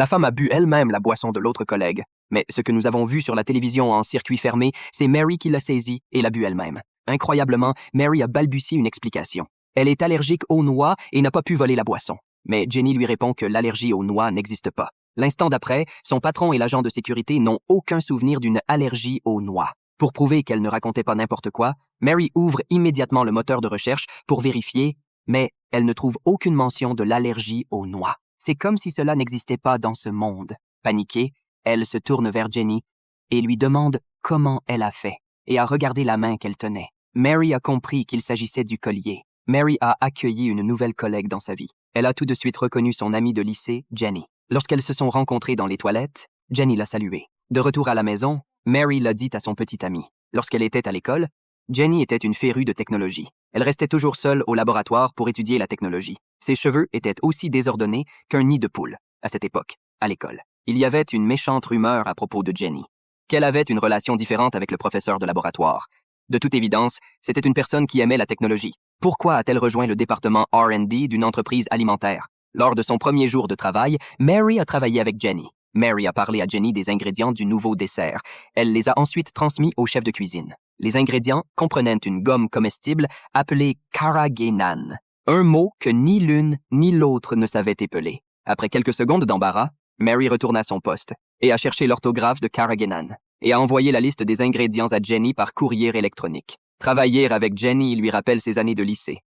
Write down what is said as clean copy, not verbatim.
La femme a bu elle-même la boisson de l'autre collègue. Mais ce que nous avons vu sur la télévision en circuit fermé, c'est Mary qui l'a saisie et l'a bu elle-même. Incroyablement, Mary a balbutié une explication. Elle est allergique aux noix et n'a pas pu voler la boisson. Mais Jenny lui répond que l'allergie aux noix n'existe pas. L'instant d'après, son patron et l'agent de sécurité n'ont aucun souvenir d'une allergie aux noix. Pour prouver qu'elle ne racontait pas n'importe quoi, Mary ouvre immédiatement le moteur de recherche pour vérifier, mais elle ne trouve aucune mention de l'allergie aux noix. C'est comme si cela n'existait pas dans ce monde. Paniquée, elle se tourne vers Jenny et lui demande comment elle a fait et a regardé la main qu'elle tenait. Mary a compris qu'il s'agissait du collier. Mary a accueilli une nouvelle collègue dans sa vie. Elle a tout de suite reconnu son amie de lycée, Jenny. Lorsqu'elles se sont rencontrées dans les toilettes, Jenny l'a saluée. De retour à la maison, Mary l'a dit à son petit ami. Lorsqu'elle était à l'école, Jenny était une férue de technologie. Elle restait toujours seule au laboratoire pour étudier la technologie. Ses cheveux étaient aussi désordonnés qu'un nid de poule, à cette époque, à l'école. Il y avait une méchante rumeur à propos de Jenny, qu'elle avait une relation différente avec le professeur de laboratoire. De toute évidence, c'était une personne qui aimait la technologie. Pourquoi a-t-elle rejoint le département R&D d'une entreprise alimentaire? Lors de son premier jour de travail, Mary a travaillé avec Jenny. Mary a parlé à Jenny des ingrédients du nouveau dessert. Elle les a ensuite transmis au chef de cuisine. Les ingrédients comprenaient une gomme comestible appelée carrageenan, un mot que ni l'une ni l'autre ne savait épeler. Après quelques secondes d'embarras, Mary retourna à son poste et a cherché l'orthographe de carrageenan et a envoyé la liste des ingrédients à Jenny par courrier électronique. Travailler avec Jenny lui rappelle ses années de lycée.